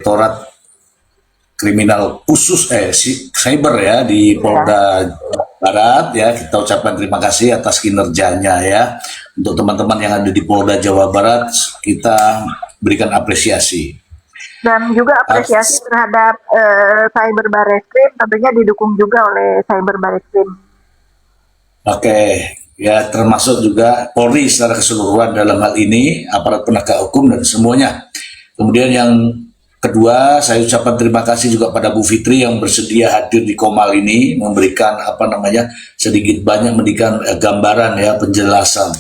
Direktorat Kriminal Khusus Cyber ya di Polda Jawa Barat ya. Kita ucapkan terima kasih atas kinerjanya ya. Untuk teman-teman yang ada di Polda Jawa Barat, kita berikan apresiasi. Dan juga apresiasi terhadap Cyber Barreskrim, tentunya didukung juga oleh Cyber Barreskrim. Oke, ya termasuk juga Polri secara keseluruhan dalam hal ini, aparat penegak hukum dan semuanya. Kemudian yang kedua, saya ucapkan terima kasih juga pada Bu Fitri yang bersedia hadir di Komal ini, memberikan sedikit banyak memberikan gambaran ya, penjelasan.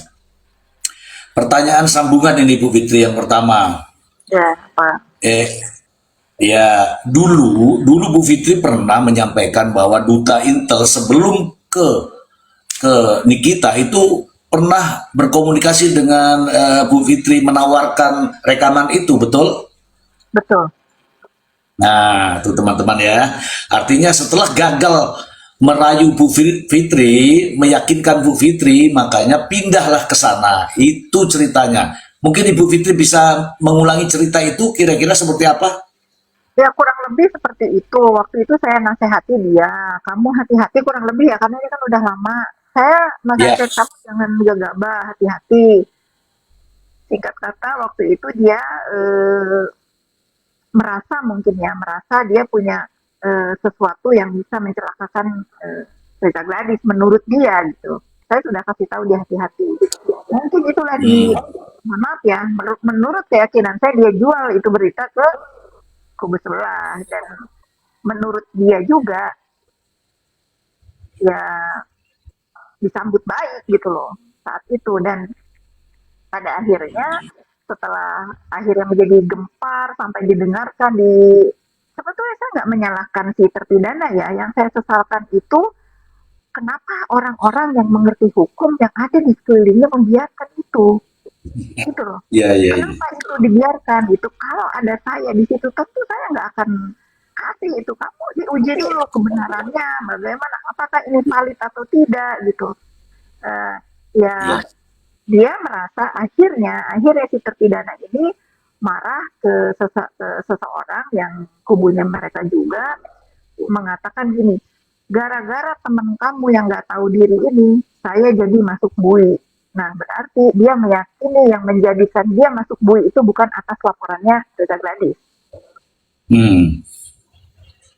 Pertanyaan sambungan ini Bu Fitri yang pertama. Ya, Pak. Ya dulu Bu Fitri pernah menyampaikan bahwa Duta Intel sebelum ke Nikita itu pernah berkomunikasi dengan Bu Fitri menawarkan rekaman itu, betul? Betul. Nah, tuh teman-teman ya. Artinya setelah gagal merayu Bu Fitri, meyakinkan Bu Fitri, makanya pindahlah ke sana. Itu ceritanya. Mungkin Ibu Fitri bisa mengulangi cerita itu kira-kira seperti apa? Ya kurang lebih seperti itu. Waktu itu saya nasihati dia, kamu hati-hati kurang lebih ya, karena ini kan udah lama. Saya Ya. nasihat kamu jangan gegabah, hati-hati. Singkat kata waktu itu dia merasa dia punya sesuatu yang bisa mencelakakan Reza Gladys menurut dia gitu. Saya sudah kasih tahu dia hati-hati. Mungkin itulah maaf ya, menurut keyakinan saya dia jual itu berita ke kubu sebelah, dan menurut dia juga ya disambut baik gitu loh saat itu. Dan pada akhirnya setelah akhirnya menjadi gempar sampai didengarkan sebetulnya saya nggak menyalahkan si terpidana ya, yang saya sesalkan itu kenapa orang-orang yang mengerti hukum yang ada di sekelilingnya membiarkan itu gitu loh. Kenapa itu dibiarkan gitu? Kalau ada saya di situ tentu saya nggak akan kasih itu, kamu diuji dulu kebenarannya bagaimana, apakah ini valid atau tidak gitu. Dia merasa akhirnya si terpidana ini marah ke seseorang yang kubunya mereka juga, mengatakan gini, gara-gara teman kamu yang nggak tahu diri ini saya jadi masuk bui. Nah berarti dia meyakini yang menjadikan dia masuk bui itu bukan atas laporannya Reza Gladys.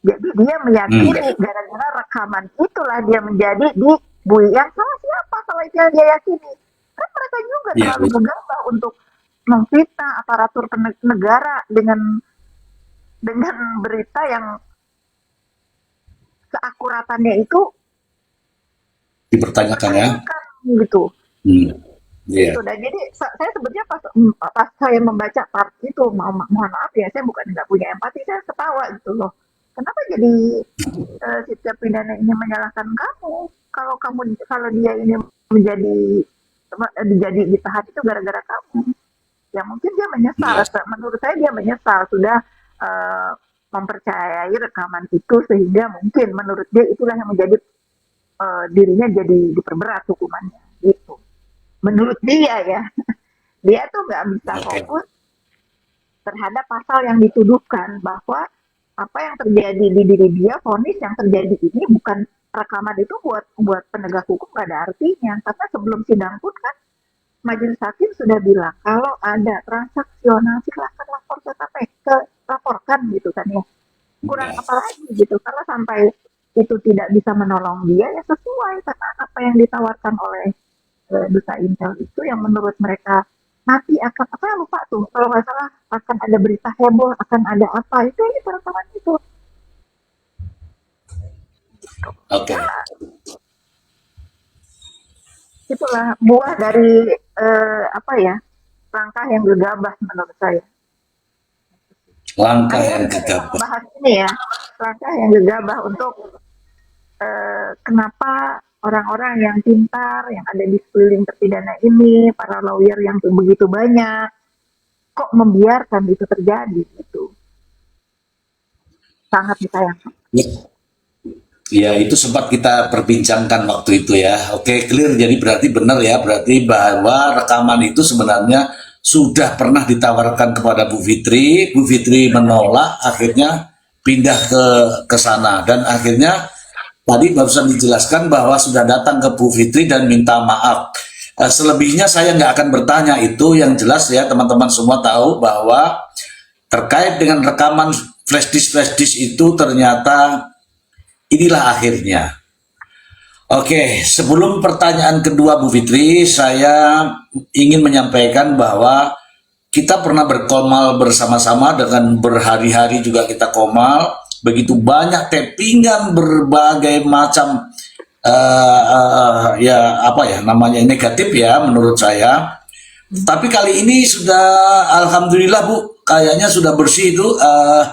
Jadi dia meyakini gara-gara rekaman itulah dia menjadi di bui. Yang salah siapa kalau itu yang dia yakini? Kan mereka juga terlalu gegabah untuk memfitnah aparatur negara dengan berita yang keakuratannya itu dipertanyakan ya. Gitu. Yeah. Gitu. Dan jadi saya sebetulnya pas saya membaca part itu, mohon maaf ya, saya bukan nggak punya empati, saya ketawa gitu loh. Kenapa jadi si terpidana ini menyalahkan kamu? Kalau dia ini menjadi ditahan itu gara-gara kamu. Ya mungkin dia menyesal. Menurut saya dia menyesal sudah mempercayai rekaman itu, sehingga mungkin menurut dia itulah yang menjadi dirinya jadi diperberat hukumannya gitu. Menurut dia ya, dia tuh nggak bisa fokus terhadap pasal yang dituduhkan, bahwa apa yang terjadi di diri dia, vonis yang terjadi ini bukan rekaman itu buat penegak hukum gak ada artinya, karena sebelum sidang pun kan majelis hakim sudah bilang kalau ada transaksional silakan lapor ke KPK, laporkan gitu kan ya. Kurang apa lagi gitu, kalau sampai itu tidak bisa menolong dia ya sesuai karena apa yang ditawarkan oleh Duta Intel itu yang menurut mereka nanti akan apa ya, lupa tuh kalau nggak salah akan ada berita heboh, akan ada apa itu rekaman itu. Oke. Itulah buah dari langkah yang gegabah menurut saya. Langkah yang gegabah. Bahas ini ya, langkah yang gegabah untuk kenapa orang-orang yang pintar yang ada di sekeliling terpidana ini, para lawyer yang begitu banyak, kok membiarkan itu terjadi gitu. Sangat disayangkan. Ya, itu sempat kita perbincangkan waktu itu ya. Oke, clear. Jadi berarti benar ya, berarti bahwa rekaman itu sebenarnya sudah pernah ditawarkan kepada Bu Fitri menolak, akhirnya pindah ke sana dan akhirnya tadi barusan dijelaskan bahwa sudah datang ke Bu Fitri dan minta maaf. Selebihnya saya nggak akan bertanya, itu yang jelas ya teman-teman semua tahu bahwa terkait dengan rekaman flash disk itu ternyata inilah akhirnya. Oke, sebelum pertanyaan kedua Bu Fitri, saya ingin menyampaikan bahwa kita pernah berkomal bersama-sama dengan berhari-hari juga kita komal, begitu banyak tappingan berbagai macam ya apa ya namanya negatif ya menurut saya. Tapi kali ini sudah alhamdulillah Bu, kayaknya sudah bersih itu. Uh,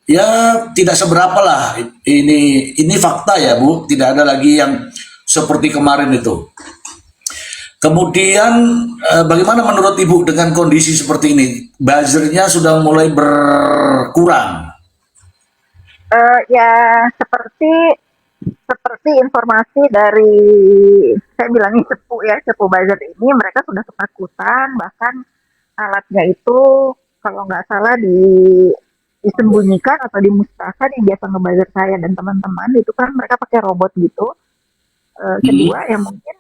ya tidak seberapa lah, ini fakta ya Bu, tidak ada lagi yang seperti kemarin itu. Kemudian bagaimana menurut Ibu dengan kondisi seperti ini? Buzzernya sudah mulai berkurang. Ya seperti informasi dari, saya bilangnya cepu buzzer ini, mereka sudah ketakutan, bahkan alatnya itu kalau nggak salah disembunyikan atau dimusnahkan. Yang biasa ngebuzzer saya dan teman-teman itu kan mereka pakai robot gitu. Kedua ya mungkin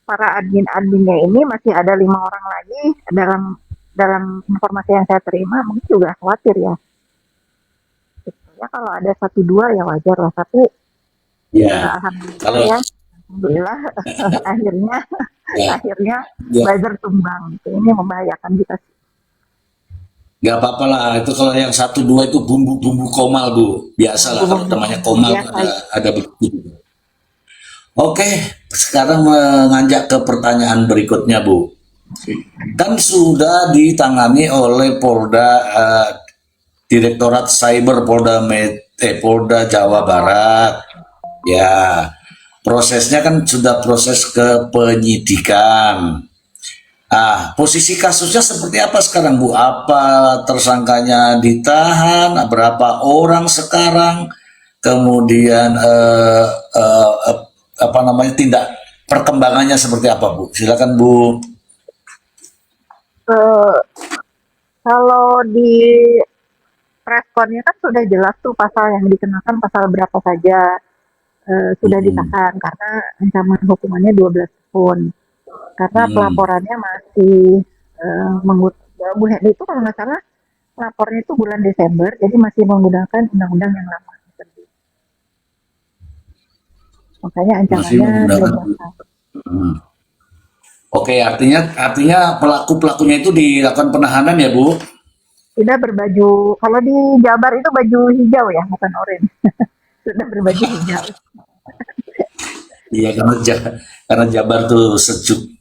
para adminnya ini masih ada 5 orang lagi dalam informasi yang saya terima, mungkin juga khawatir ya. Ya kalau ada 1-2 ya wajar lah, tapi Ya, kalau alhamdulillah akhirnya ya, buzzer tumbang gitu. Ini membahayakan kita. nggak apa-apa lah. Itu kalau yang 1-2 itu bumbu-bumbu komal Bu. Biasalah kalau namanya komal ada begitu. Oke, sekarang menganjak ke pertanyaan berikutnya Bu. Kan sudah ditangani oleh Direktorat Cyber Polda Jawa Barat. Ya, prosesnya kan sudah proses ke penyidikan. Posisi kasusnya seperti apa sekarang Bu? Apa tersangkanya ditahan? Berapa orang sekarang? Kemudian apa namanya tindak perkembangannya seperti apa Bu? Silakan Bu. Kalau di responnya kan sudah jelas tuh pasal yang dikenakan, pasal berapa saja sudah ditahan karena ancaman hukumannya 12 tahun. Karena pelaporannya masih Bu Hendy itu kalau nggak salah lapornya itu bulan Desember, jadi masih menggunakan undang-undang yang lama. Makanya ancamannya 12 tahun. Oke, artinya pelakunya itu dilakukan penahanan ya Bu? Sudah berbaju, kalau di Jabar itu baju hijau ya, bukan oranye. Sudah berbaju hijau. Iya, karena Jabar tuh sejuk.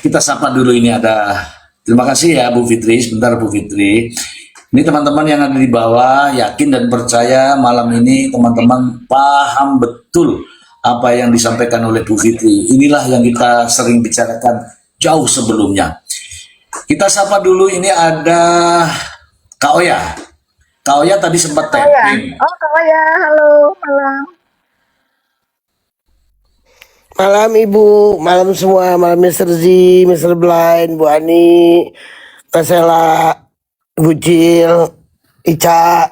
Kita sapa dulu, ini ada. Terima kasih ya Bu Fitri, sebentar Bu Fitri. Ini teman-teman yang ada di bawah, yakin dan percaya malam ini teman-teman paham betul apa yang disampaikan oleh Bu Fitri. Inilah yang kita sering bicarakan jauh sebelumnya. Kita sapa dulu, ini ada Kak Oya. Kak Oya tadi sempat tapping. Oh Kak Oya, halo malam. Malam Ibu, malam semua, malam Mr. Z, Mr. Blind, Bu Ani, Kasela, Bu Cil, Ica.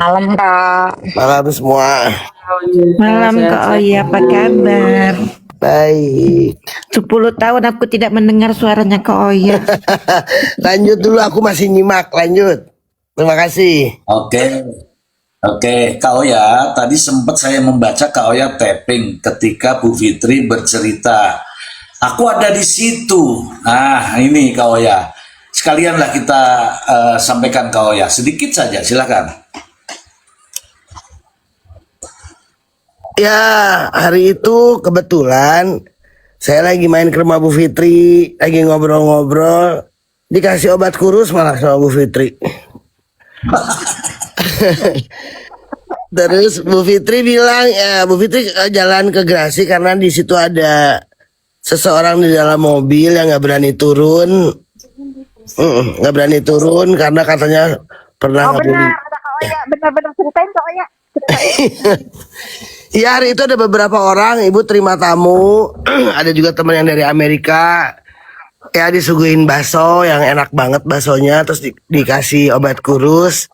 Malam Kak. Malam semua. Malam Kak Oya, apa kabar? Baik. 10 tahun aku tidak mendengar suaranya Kak Oya. Lanjut dulu, aku masih nyimak, lanjut. Terima kasih. Oke, Kak Oya, tadi sempat saya membaca Kak Oya tapping ketika Bu Fitri bercerita. Aku ada di situ. Nah, ini Kak Oya. Sekalianlah kita sampaikan Kak Oya. Sedikit saja, silakan. Ya, hari itu kebetulan saya lagi main ke rumah Bu Fitri, lagi ngobrol-ngobrol, dikasih obat kurus malah sama Bu Fitri. Terus Bu Fitri bilang, ya Bu Fitri jalan ke Grasi karena di situ ada seseorang di dalam mobil yang nggak berani turun, karena katanya pernah. Oh benar, ada Kak Oya, benar-benar ceritain Kak Oya, ceritain. Iya, hari itu ada beberapa orang, ibu terima tamu, ada juga teman yang dari Amerika. Ya disuguhin bakso yang enak banget baksonya, terus dikasih obat kurus.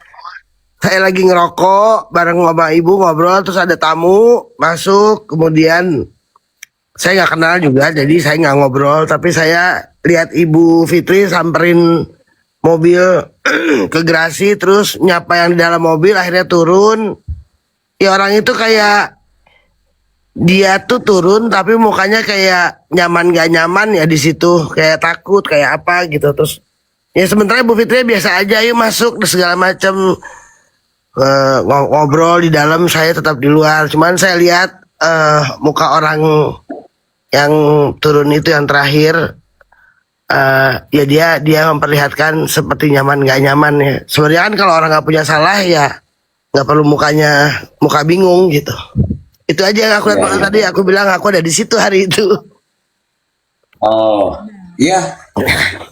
Saya lagi ngerokok bareng sama ibu ngobrol, terus ada tamu masuk, kemudian saya nggak kenal juga, jadi saya nggak ngobrol, tapi saya lihat Ibu Fitri samperin mobil ke garasi, terus nyapa yang di dalam mobil, akhirnya turun. Ya orang itu kayak dia tuh turun, tapi mukanya kayak nyaman gak nyaman ya di situ, kayak takut, kayak apa gitu. Terus ya sementara Ibu Fitri biasa aja, yuk masuk dan segala macam. Ngobrol di dalam, saya tetap di luar. Cuman saya lihat muka orang yang turun itu yang terakhir, ya dia memperlihatkan seperti nyaman gak nyaman ya. Sebenarnya kan kalau orang nggak punya salah ya nggak perlu muka bingung gitu. Itu aja yang aku lihat. Ya, Makanya ya. tadi aku bilang aku ada di situ hari itu. Oh, iya.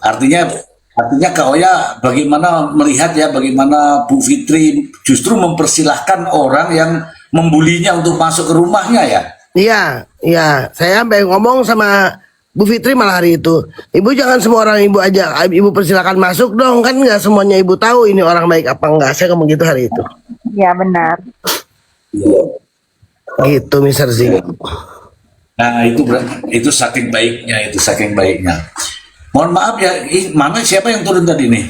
Artinya Kak Oya bagaimana melihat ya bagaimana Bu Fitri justru mempersilahkan orang yang membulinya untuk masuk ke rumahnya ya. Iya, iya. Saya sampai ngomong sama Bu Fitri malah hari itu. Ibu jangan semua orang ibu aja. Ibu persilakan masuk dong. Kan nggak semuanya ibu tahu ini orang baik apa enggak. Saya ngomong gitu hari itu. Ya benar. Iya. Gitu, Mister Z. Nah itu saking baiknya. Mohon maaf ya, mana siapa yang turun tadi nih?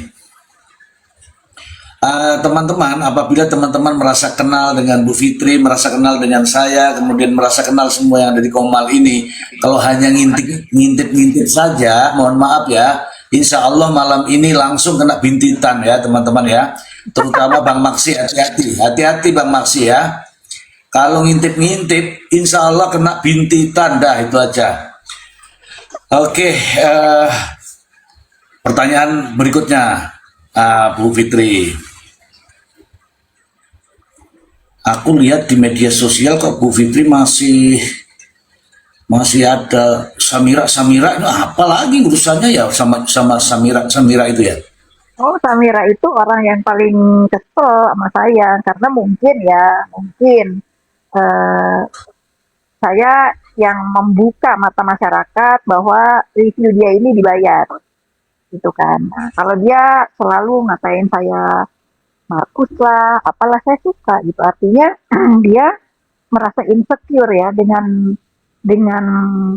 Teman-teman, apabila teman-teman merasa kenal dengan Bu Fitri, merasa kenal dengan saya, kemudian merasa kenal semua yang ada di Komal ini, kalau hanya ngintip-ngintip saja, mohon maaf ya, insya Allah malam ini langsung kena bintitan ya teman-teman ya. Terutama Bang Maksi, hati-hati Bang Maksi ya. Kalau ngintip-ngintip, insya Allah kena bintitan dah, itu aja. Oke, pertanyaan berikutnya, Bu Fitri. Aku lihat di media sosial kok Bu Fitri masih ada Samira itu apa lagi urusannya ya sama Samira itu ya? Oh, Samira itu orang yang paling kesel sama saya karena mungkin eh, saya yang membuka mata masyarakat bahwa review dia ini dibayar, gitu kan. Nah, kalau dia selalu ngatain saya Markus lah, apalah saya suka gitu. Artinya dia merasa insecure ya dengan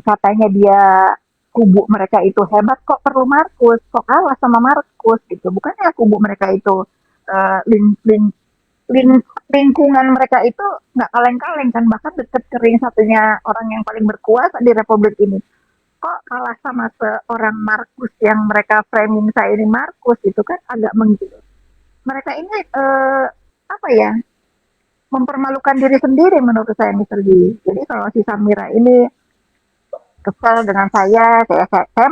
katanya dia kubu mereka itu hebat kok perlu Markus, kok kalah sama Markus gitu. Bukannya kubu mereka itu eh, ling, ling, lingkungan mereka itu nggak kaleng-kaleng kan, bahkan deket kering satunya orang yang paling berkuasa di Republik ini. Kok kalah sama seorang Markus yang mereka framing saya ini Markus itu kan agak menggiur. Mereka ini apa ya, mempermalukan diri sendiri menurut saya Mr. G. Jadi kalau si Samira ini kesal dengan saya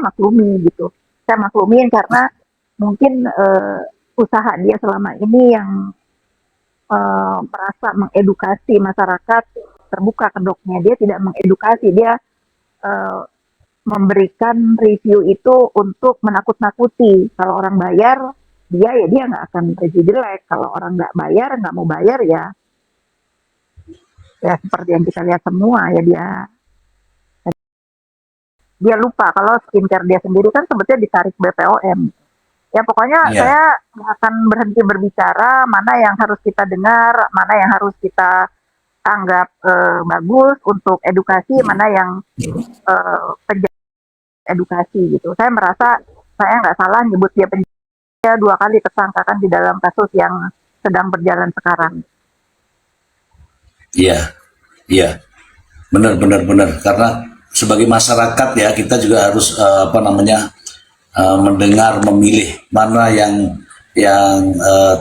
maklumi gitu. Saya maklumin karena mungkin usaha dia selama ini yang merasa mengedukasi masyarakat terbuka kedoknya. Dia tidak mengedukasi, dia eh, memberikan review itu untuk menakut-nakuti. Kalau orang bayar, dia nggak akan review jelek. Kalau orang nggak bayar, nggak mau bayar ya seperti yang kita lihat semua ya dia lupa kalau skincare dia sendiri kan sebetulnya ditarik BPOM. Ya pokoknya Iya. saya nggak akan berhenti berbicara mana yang harus kita dengar, mana yang harus kita anggap bagus untuk edukasi, mana yang edukasi gitu. Saya merasa saya nggak salah nyebut dia penjara 2 kali tersangkakan di dalam kasus yang sedang berjalan sekarang. Iya, iya, benar. Karena sebagai masyarakat ya kita juga harus mendengar, memilih mana yang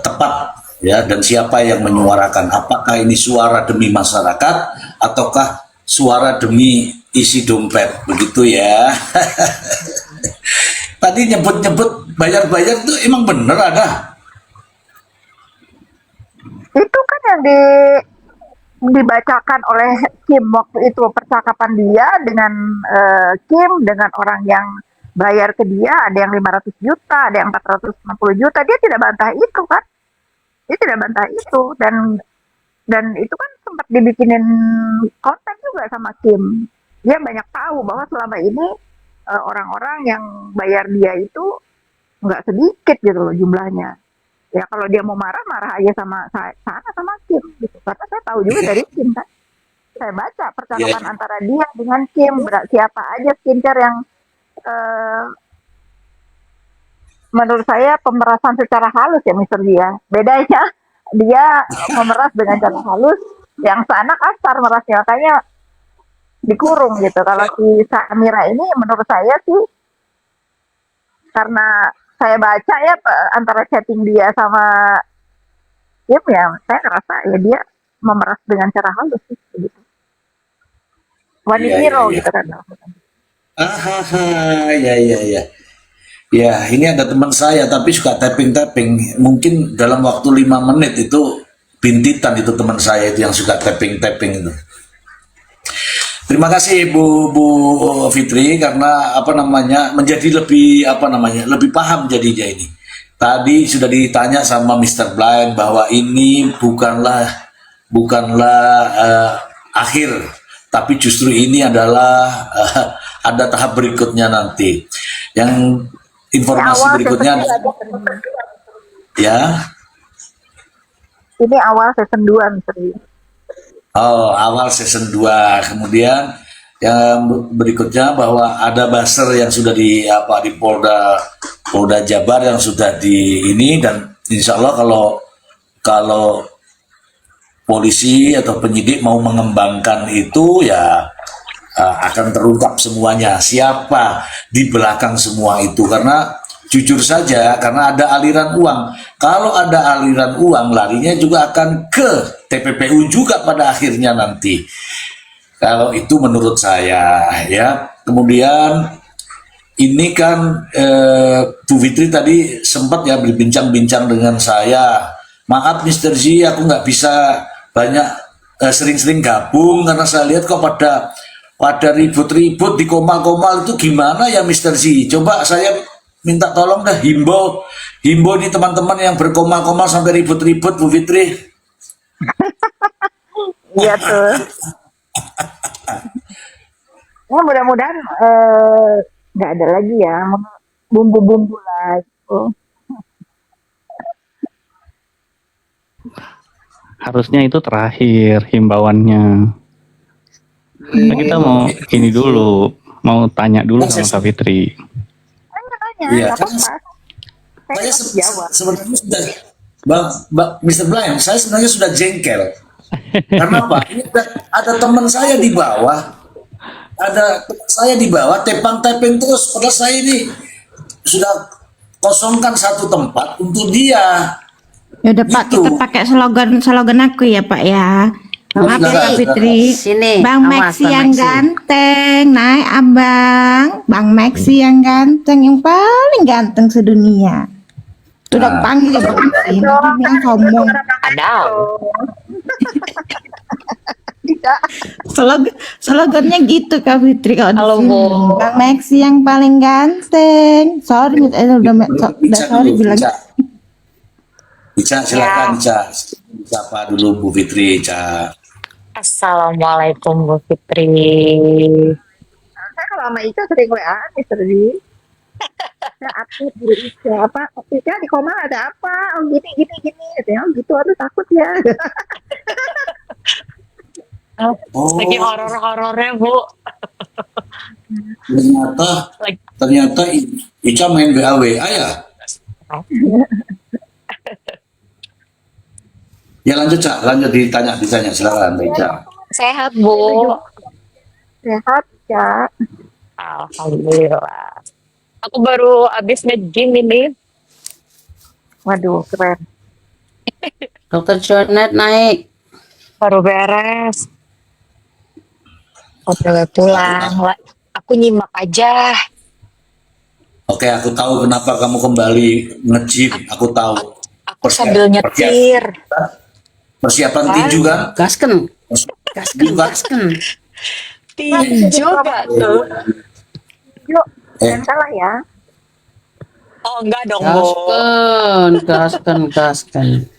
tepat ya dan siapa yang menyuarakan. Apakah ini suara demi masyarakat ataukah suara demi isi dompet begitu ya? Tadi nyebut bayar tuh emang bener ada? Itu kan yang dibacakan oleh Kim waktu itu, percakapan dia dengan Kim dengan orang yang bayar ke dia, ada yang 500 juta, ada yang 460 juta. Dia tidak bantah itu kan. Dia tidak bantah itu dan Dan itu kan sempat dibikinin konten juga sama Kim. Dia banyak tahu bahwa selama ini orang-orang yang bayar dia itu nggak sedikit gitu loh jumlahnya. Ya kalau dia mau marah, marah aja sama sana sama Kim gitu. Karena saya tahu juga dari Kim kan. Saya baca percakapan antara dia dengan Kim, siapa aja skincare yang menurut saya pemerasan secara halus ya Mister Dia. Bedanya dia memeras dengan cara halus, yang sana kasar merasnya, makanya dikurung gitu. Kalau si Samira ini menurut saya sih, karena saya baca ya antara chatting dia sama Kim ya, saya ngerasa ya dia memeras dengan cara halus sih gitu. One Iya, iya, hero iya. gitu kan. Ya, ya, ya. Ya, ini ada teman saya tapi suka tapping-tapping. Mungkin dalam waktu 5 menit itu bintitan itu teman saya itu yang suka tapping-tapping itu. Terima kasih Bu Fitri karena apa namanya menjadi lebih apa namanya lebih paham jadinya ini. Tadi sudah ditanya sama Mr. Blind bahwa ini bukanlah akhir, tapi justru ini adalah ada tahap berikutnya nanti. Yang informasi Awal berikutnya ya. Ini awal season 2 Mister Dia. Oh, awal season 2. Kemudian yang berikutnya bahwa ada buzzer yang sudah di Polda Jabar yang sudah di ini, dan insya Allah kalau polisi atau penyidik mau mengembangkan itu ya akan terungkap semuanya siapa di belakang semua itu. Karena jujur saja, karena ada aliran uang. Kalau ada aliran uang, larinya juga akan ke TPPU juga pada akhirnya nanti. Kalau itu menurut saya ya. Kemudian ini kan Bu Fitri tadi sempat ya berbincang-bincang dengan saya. Maaf Mr. Z, aku nggak bisa banyak sering-sering gabung karena saya lihat kok pada ribut-ribut di komal-komal itu gimana ya Mr. Z. Coba saya minta tolong dah himbau ini teman-teman yang berkomal-komal sampai ribut-ribut Bu Fitri. Iya tuh. Ya mudah-mudahan nggak ada lagi ya bumbu-bumbu lah gitu. Harusnya itu terakhir himbauannya. Nah, kita mau ini dulu, mau tanya dulu sama Kak Fitri. Tanya, Iya, nggak apa-apa. Saya Saya harus jawab. sebenarnya sudah Mr. Brian, saya sebenarnya sudah jengkel. Karena apa? Ini ada teman saya di bawah, tepang-tepeng terus. Padahal saya ini sudah kosongkan satu tempat untuk dia. Ya udah Pak, Gitu. kita pakai slogan aku ya Pak ya. Maaf ya Kak Fitri. Sini, Bang awas, Maxi Bang yang Maxi. ganteng, naik abang. Bang Maxi yang ganteng, yang paling ganteng sedunia. Udah panggil ya Bang Maxi. Nanti bilang sombong. Ada. Slogannya gitu Kak Fitri kalau di Halo, sini. Bu. Bang Maxi yang paling ganteng. Sorry, udah sorry bilang. Ica, silakan Ica. Siapa dulu Bu Fitri, Ica. Assalamualaikum Bu Fitri. Saya kalau sama Ica sering WA Mister Di. Saya update diri Ica apa? Ica di koma ada apa? Oh gini. Katanya, oh gitu, aduh takut ya. Oh, Lagi horor-horornya Bu. ternyata Ica main WA ya. Ya lanjut ditanya silakan Ica. Sehat Bu. Sehat ya. Alhamdulillah. Aku baru habis nge-gym ini. Waduh keren. Dokter Jonet naik. Baru beres. Udah pulang. Aku nyimak aja. Oke, aku tahu kenapa kamu kembali nge-gym. Aku tahu. Aku sambil nyetir. Persiapan tinju kan? Gasken. Juga. Tinju gak tuh? Yuk, jangan salah ya. Oh enggak dong Bu. Gasken.